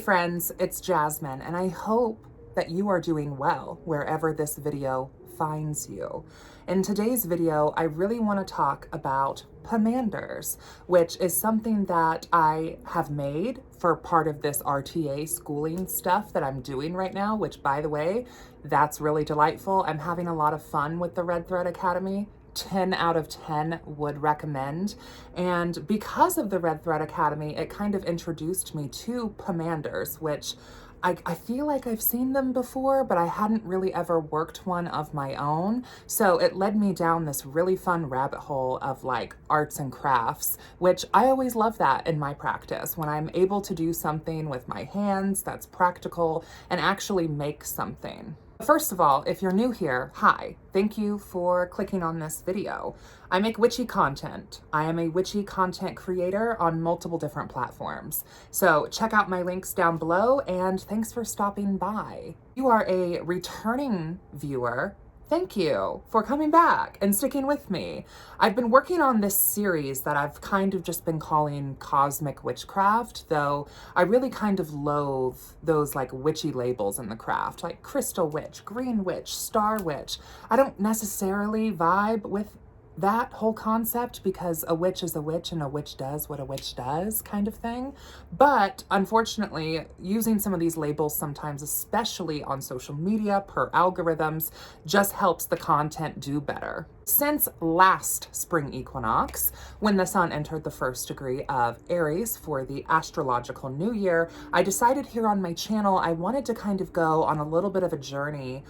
friends, it's Jasmine, and I hope that you are doing well wherever this video finds you. In today's video, I really want to talk about Pomanders, which is something that I have made for part of this RTA schooling stuff that I'm doing right now, which, by the way, that's really delightful. I'm having a lot of fun with the Red Thread Academy. 10 out of 10 would recommend. And because of the Red Thread Academy, it kind of introduced me to Pomanders, which I feel like I've seen them before, but I hadn't really ever worked one of my own. So it led me down this really fun rabbit hole of like arts and crafts, which I always love that in my practice. When I'm able to do something with my hands that's practical and actually make something. First of all, if you're new here, hi, thank you for clicking on this video. I make witchy content. I am a witchy content creator on multiple different platforms. So check out my links down below and thanks for stopping by. You are a returning viewer. Thank you for coming back and sticking with me. I've been working on this series that I've kind of just been calling Cosmic Witchcraft, though I really kind of loathe those like witchy labels in the craft, like Crystal Witch, Green Witch, Star Witch. I don't necessarily vibe with that whole concept because a witch is a witch and a witch does what a witch does kind of thing. But unfortunately, using some of these labels sometimes, especially on social media per algorithms, just helps the content do better. Since last spring equinox, when the sun entered the first degree of Aries for the astrological new year, I decided here on my channel I wanted to kind of go on a little bit of a journey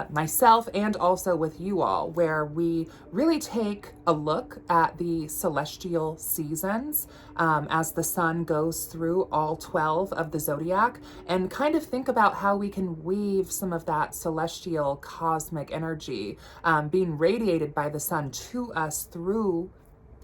myself and also with you all, where we really take a look at the celestial seasons as the sun goes through all 12 of the zodiac and kind of think about how we can weave some of that celestial cosmic energy being radiated by the sun to us through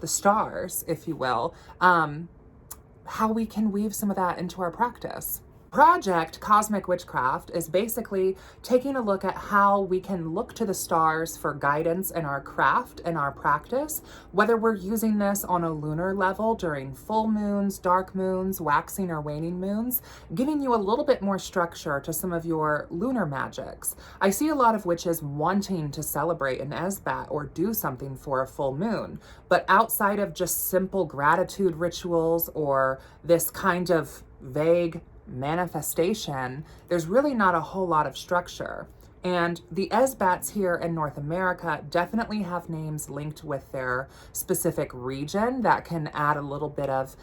the stars, if you will, how we can weave some of that into our practice. Project Cosmic Witchcraft is basically taking a look at how we can look to the stars for guidance in our craft and our practice, whether we're using this on a lunar level during full moons, dark moons, waxing or waning moons, giving you a little bit more structure to some of your lunar magics. I see a lot of witches wanting to celebrate an Esbat or do something for a full moon, but outside of just simple gratitude rituals or this kind of vague manifestation, there's really not a whole lot of structure. And the Esbats here in North America definitely have names linked with their specific region that can add a little bit of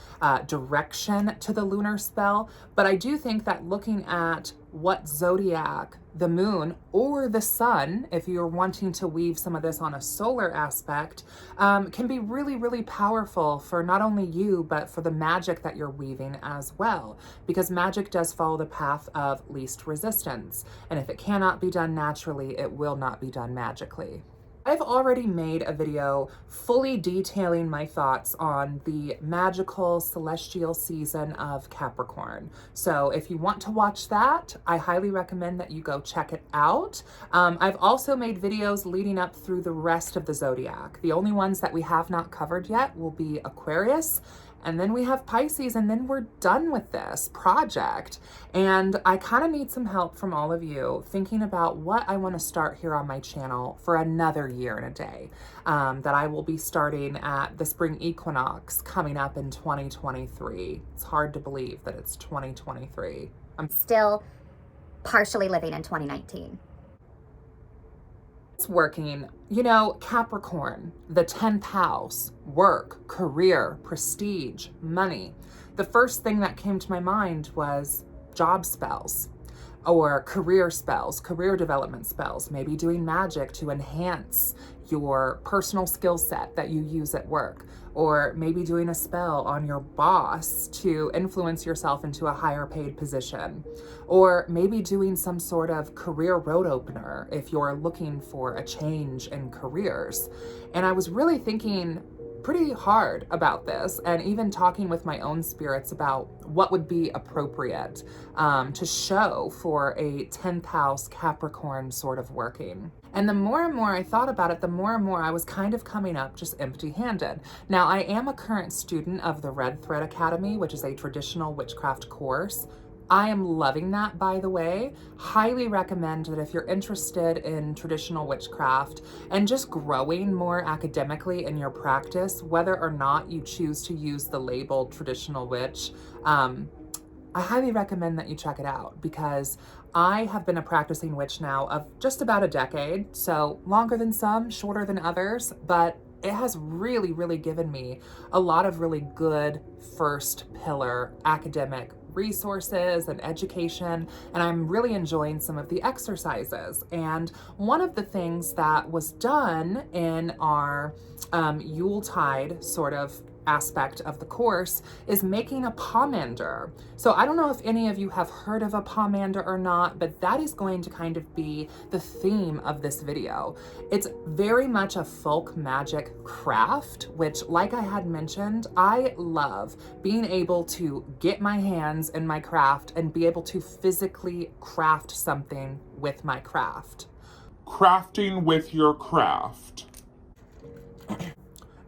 direction to the lunar spell. But I do think that looking at what zodiac, the moon, or the sun, if you're wanting to weave some of this on a solar aspect, can be really, really powerful for not only you, but for the magic that you're weaving as well. Because magic does follow the path of least resistance. And if it cannot be done naturally, it will not be done magically. I've already made a video fully detailing my thoughts on the magical celestial season of Capricorn. So if you want to watch that, I highly recommend that you go check it out. I've also made videos leading up through the rest of the zodiac. The only ones that we have not covered yet will be Aquarius, and then we have Pisces, and then we're done with this project. And I kind of need some help from all of you thinking about what I want to start here on my channel for another year and a day, that I will be starting at the spring equinox coming up in 2023. It's hard to believe that it's 2023. I'm still partially living in 2019. Working, you know, Capricorn, the 10th house, work, career, prestige, money. The first thing that came to my mind was job spells or career spells, career development spells, maybe doing magic to enhance your personal skill set that you use at work, or maybe doing a spell on your boss to influence yourself into a higher paid position, or maybe doing some sort of career road opener if you're looking for a change in careers. And I was really thinking pretty hard about this and even talking with my own spirits about what would be appropriate to show for a 10th house Capricorn sort of working. And the more and more I thought about it, the more and more I was kind of coming up just empty-handed. Now, I am a current student of the Red Thread Academy, which is a traditional witchcraft course. I am loving that, by the way. Highly recommend that if you're interested in traditional witchcraft and just growing more academically in your practice, whether or not you choose to use the label traditional witch, I highly recommend that you check it out, because I have been a practicing witch now of just about a decade, so longer than some, shorter than others, but it has really, really given me a lot of really good first pillar academic resources and education, and I'm really enjoying some of the exercises. And one of the things that was done in our Yuletide sort of aspect of the course is making a pomander. So I don't know if any of you have heard of a pomander or not, but that is going to kind of be the theme of this video. It's very much a folk magic craft, which, like I had mentioned, I love being able to get my hands in my craft and be able to physically craft something with my craft. Crafting with your craft.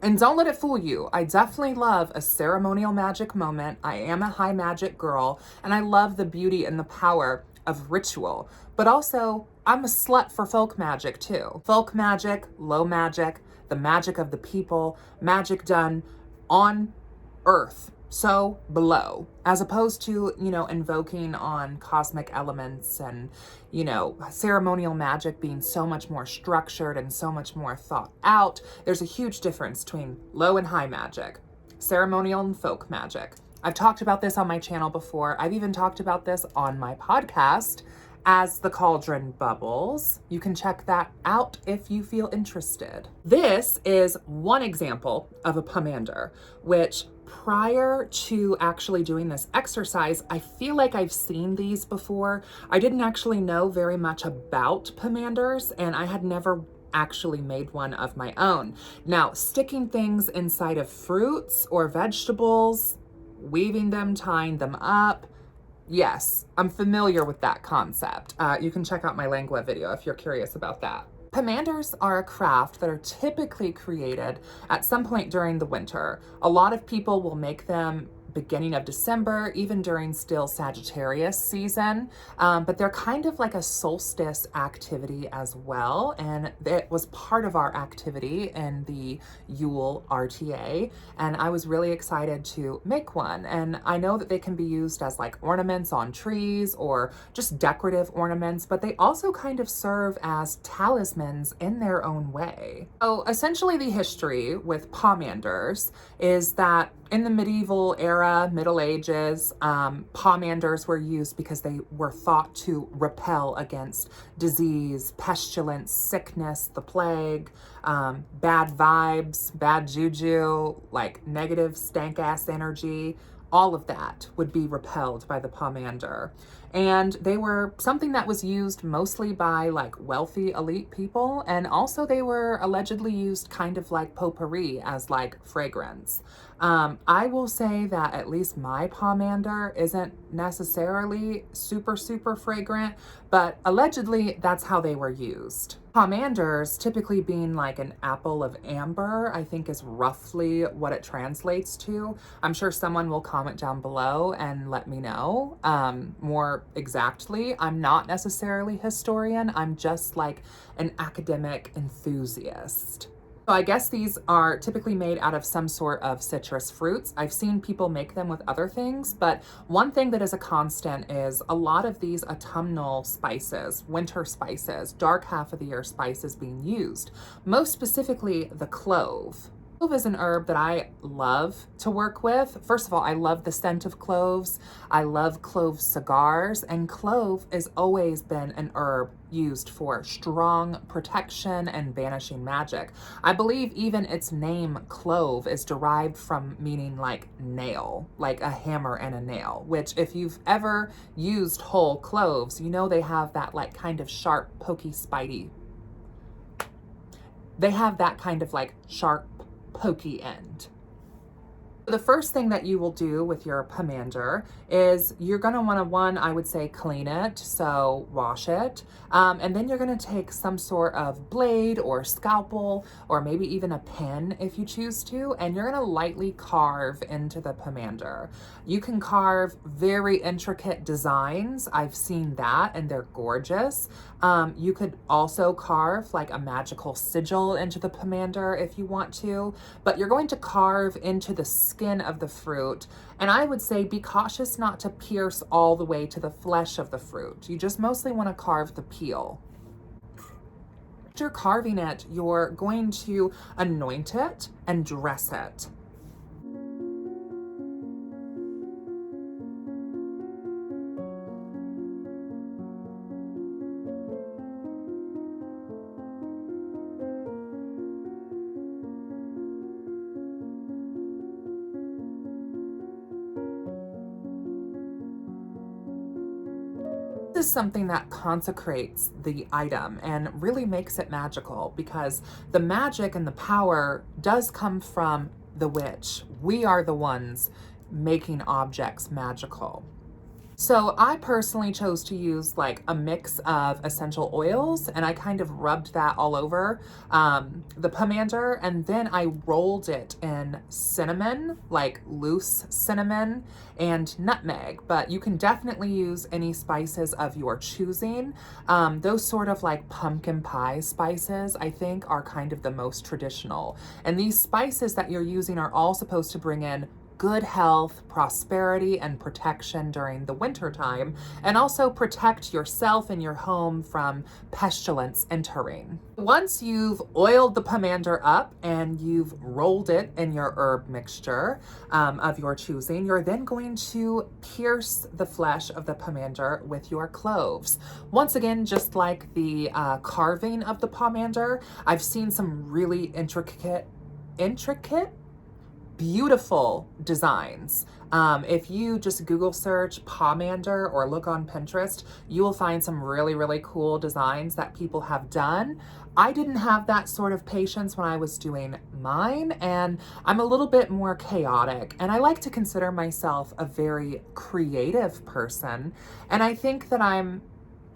And don't let it fool you. I definitely love a ceremonial magic moment. I am a high magic girl, and I love the beauty and the power of ritual. But also, I'm a slut for folk magic too. Folk magic, low magic, the magic of the people, magic done on earth, so below, as opposed to, invoking on cosmic elements and, ceremonial magic being so much more structured and so much more thought out. There's a huge difference between low and high magic, ceremonial and folk magic. I've talked about this on my channel before. I've even talked about this on my podcast, As the Cauldron Bubbles. You can check that out if you feel interested. This is one example of a pomander, which prior to actually doing this exercise, I feel like I've seen these before. I didn't actually know very much about pomanders, and I had never actually made one of my own. Now, sticking things inside of fruits or vegetables, weaving them, tying them up, yes, I'm familiar with that concept. You can check out my Lengua video if you're curious about that. Pomanders are a craft that are typically created at some point during the winter. A lot of people will make them beginning of December, even during still Sagittarius season. But they're kind of like a solstice activity as well. And it was part of our activity in the Yule RTA. And I was really excited to make one. And I know that they can be used as like ornaments on trees or just decorative ornaments, but they also kind of serve as talismans in their own way. So essentially the history with pomanders is that in the medieval era, Middle Ages, pomanders were used because they were thought to repel against disease, pestilence, sickness, the plague, bad vibes, bad juju, like negative stank-ass energy. All of that would be repelled by the pomander. And they were something that was used mostly by like wealthy elite people. And also they were allegedly used kind of like potpourri as like fragrance. I will say that at least my pomander isn't necessarily super, super fragrant, but allegedly that's how they were used. Pomanders typically being like an apple of amber, I think is roughly what it translates to. I'm sure someone will comment down below and let me know more exactly. I'm not necessarily a historian. I'm just like an academic enthusiast. So I guess these are typically made out of some sort of citrus fruits. I've seen people make them with other things, but one thing that is a constant is a lot of these autumnal spices, winter spices, dark half of the year spices being used, most specifically the clove. Clove is an herb that I love to work with. First of all, I love the scent of cloves. I love clove cigars, and clove has always been an herb used for strong protection and banishing magic. I believe even its name clove is derived from meaning like nail, like a hammer and a nail, which if you've ever used whole cloves, you know they have that like kind of sharp, pokey, spidey. They have that kind of like sharp, pokey end. The first thing that you will do with your pomander is you're going to want to, one, I would say clean it, so wash it, and then you're going to take some sort of blade or scalpel or maybe even a pen if you choose to, and you're going to lightly carve into the pomander. You can carve very intricate designs. I've seen that and they're gorgeous. You could also carve like a magical sigil into the pomander if you want to, but you're going to carve into the skin of the fruit. And I would say be cautious not to pierce all the way to the flesh of the fruit. You just mostly want to carve the peel. After carving it, you're going to anoint it and dress it. This is something that consecrates the item and really makes it magical, because the magic and the power does come from the witch. We are the ones making objects magical. So I personally chose to use like a mix of essential oils, and I kind of rubbed that all over the pomander, and then I rolled it in cinnamon, like loose cinnamon and nutmeg, but you can definitely use any spices of your choosing. Those sort of like pumpkin pie spices, I think, are kind of the most traditional. And these spices that you're using are all supposed to bring in good health, prosperity, and protection during the winter time, and also protect yourself and your home from pestilence entering. Once you've oiled the pomander up and you've rolled it in your herb mixture of your choosing, you're then going to pierce the flesh of the pomander with your cloves. Once again, just like the carving of the pomander, I've seen some really intricate, beautiful designs. If you just Google search pomander or look on Pinterest, you will find some really, really cool designs that people have done. I didn't have that sort of patience when I was doing mine, and I'm a little bit more chaotic, and I like to consider myself a very creative person, and I think that I'm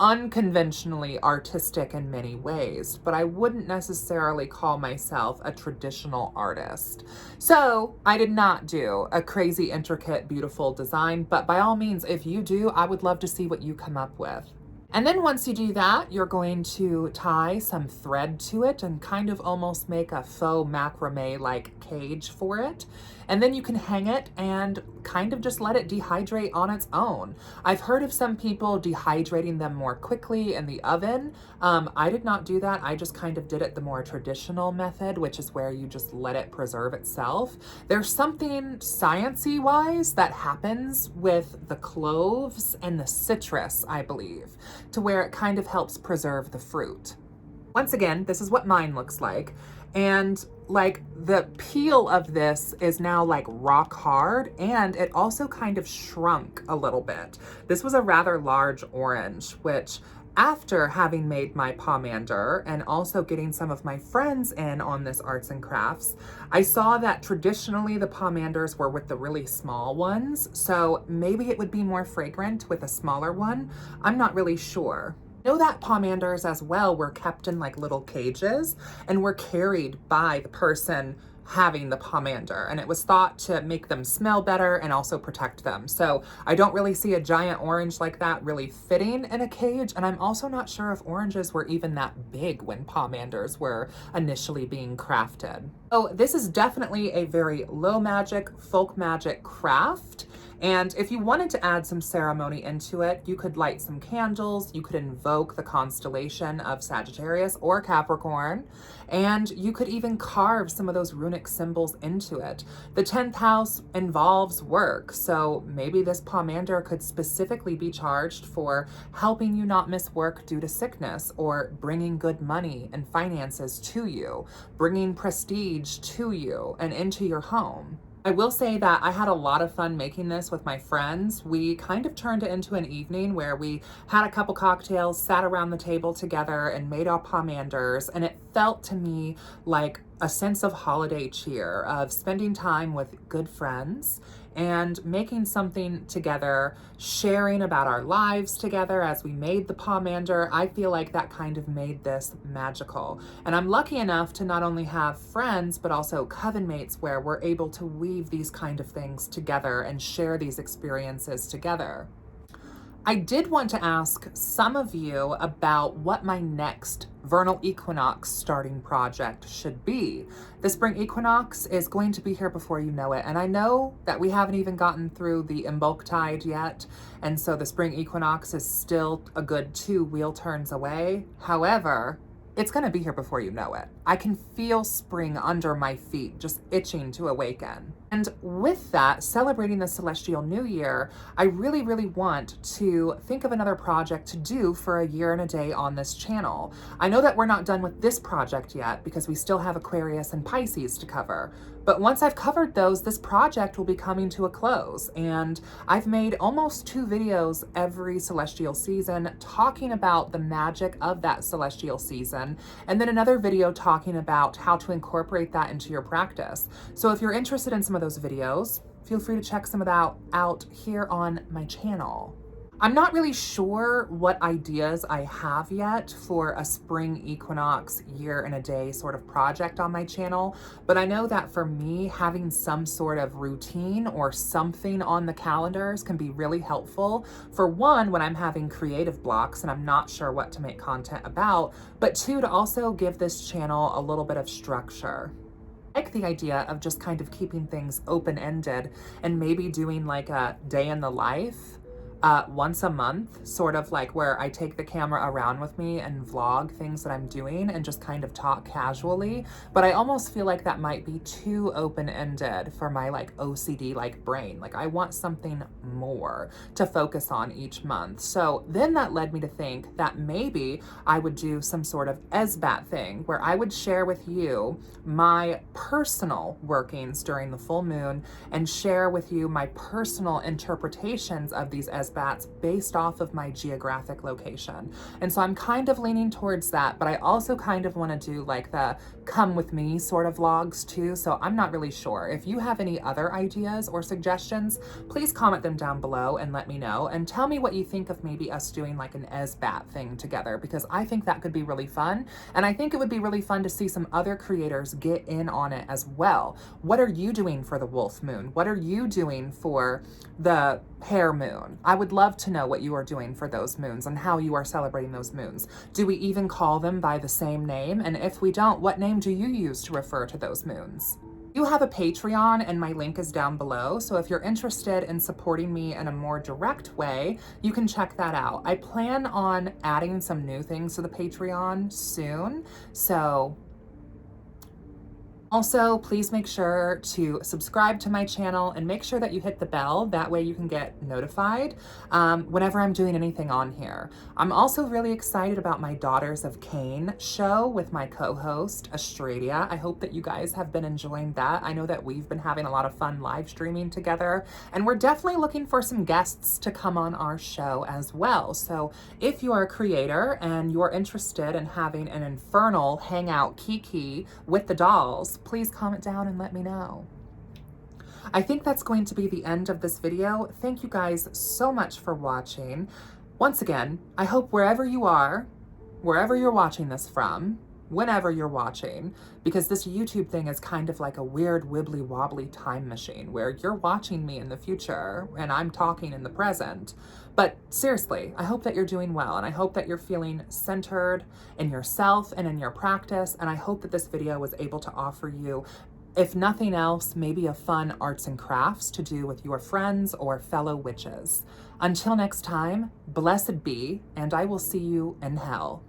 unconventionally artistic in many ways, but I wouldn't necessarily call myself a traditional artist. So I did not do a crazy, intricate, beautiful design, but by all means, if you do, I would love to see what you come up with. And then once you do that, you're going to tie some thread to it and kind of almost make a faux macrame-like cage for it. And then you can hang it and kind of just let it dehydrate on its own. I've heard of some people dehydrating them more quickly in the oven. I did not do that. I just kind of did it the more traditional method, which is where you just let it preserve itself. There's something sciencey wise that happens with the cloves and the citrus, I believe, to where it kind of helps preserve the fruit. Once again, this is what mine looks like. And like the peel of this is now like rock hard, and it also kind of shrunk a little bit. This was a rather large orange, which after having made my pomander and also getting some of my friends in on this arts and crafts, I saw that traditionally the pomanders were with the really small ones. So maybe it would be more fragrant with a smaller one. I'm not really sure. I know that pomanders as well were kept in like little cages and were carried by the person having the pomander, and it was thought to make them smell better and also protect them. So I don't really see a giant orange like that really fitting in a cage, and I'm also not sure if oranges were even that big when pomanders were initially being crafted. So this is definitely a very low magic, folk magic craft. And if you wanted to add some ceremony into it, you could light some candles, you could invoke the constellation of Sagittarius or Capricorn, and you could even carve some of those runic symbols into it. The 10th house involves work, so maybe this pomander could specifically be charged for helping you not miss work due to sickness, or bringing good money and finances to you, bringing prestige to you and into your home. I will say that I had a lot of fun making this with my friends. We kind of turned it into an evening where we had a couple cocktails, sat around the table together and made our pomanders, and it felt to me like a sense of holiday cheer, of spending time with good friends and making something together, sharing about our lives together as we made the Pomander. I feel like that kind of made this magical. And I'm lucky enough to not only have friends, but also coven mates where we're able to weave these kind of things together and share these experiences together. I did want to ask some of you about what my next vernal equinox starting project should be. The spring equinox is going to be here before you know it, and I know that we haven't even gotten through the Imbolc tide yet, and so the spring equinox is still a good 2 wheel turns away. However, it's going to be here before you know it. I can feel spring under my feet, just itching to awaken. And with that, celebrating the celestial new year, I really, really want to think of another project to do for a year and a day on this channel. I know that we're not done with this project yet because we still have Aquarius and Pisces to cover. But once I've covered those, this project will be coming to a close. And I've made almost 2 videos every celestial season talking about the magic of that celestial season, and then another video talking about how to incorporate that into your practice. So if you're interested in some of those videos, feel free to check some of that out here on my channel. I'm not really sure what ideas I have yet for a spring equinox year and a day sort of project on my channel, but I know that for me, having some sort of routine or something on the calendars can be really helpful. For one, when I'm having creative blocks and I'm not sure what to make content about, but 2, to also give this channel a little bit of structure. I like the idea of just kind of keeping things open-ended and maybe doing like a day in the life once a month, sort of like where I take the camera around with me and vlog things that I'm doing and just kind of talk casually. But I almost feel like that might be too open-ended for my like OCD like brain. Like I want something more to focus on each month. So then that led me to think that maybe I would do some sort of SBAT thing where I would share with you my personal workings during the full moon and share with you my personal interpretations of these SBATs based off of my geographic location. And so I'm kind of leaning towards that, but I also kind of want to do like the come with me sort of vlogs too. So I'm not really sure. If you have any other ideas or suggestions, please comment them down below and let me know, and tell me what you think of maybe us doing like an SBAT thing together, because I think that could be really fun. And I think it would be really fun to see some other creators get in on it as well. What are you doing for the wolf moon? What are you doing for the hare moon? I would love to know what you are doing for those moons and how you are celebrating those moons. Do we even call them by the same name? And if we don't, what name do you use to refer to those moons? You have a Patreon and my link is down below. So if you're interested in supporting me in a more direct way, you can check that out. I plan on adding some new things to the Patreon soon. So also, please make sure to subscribe to my channel and make sure that you hit the bell. That way you can get notified whenever I'm doing anything on here. I'm also really excited about my Daughters of Cain show with my co-host, Australia. I hope that you guys have been enjoying that. I know that we've been having a lot of fun live streaming together, and we're definitely looking for some guests to come on our show as well. So if you're a creator and you're interested in having an infernal hangout kiki with the dolls, please comment down and let me know. I think that's going to be the end of this video. Thank you guys so much for watching. Once again, I hope wherever you are, wherever you're watching this from, whenever you're watching, because this YouTube thing is kind of like a weird wibbly wobbly time machine where you're watching me in the future and I'm talking in the present. But seriously, I hope that you're doing well, and I hope that you're feeling centered in yourself and in your practice, and I hope that this video was able to offer you, if nothing else, maybe a fun arts and crafts to do with your friends or fellow witches. Until next time, blessed be, and I will see you in hell.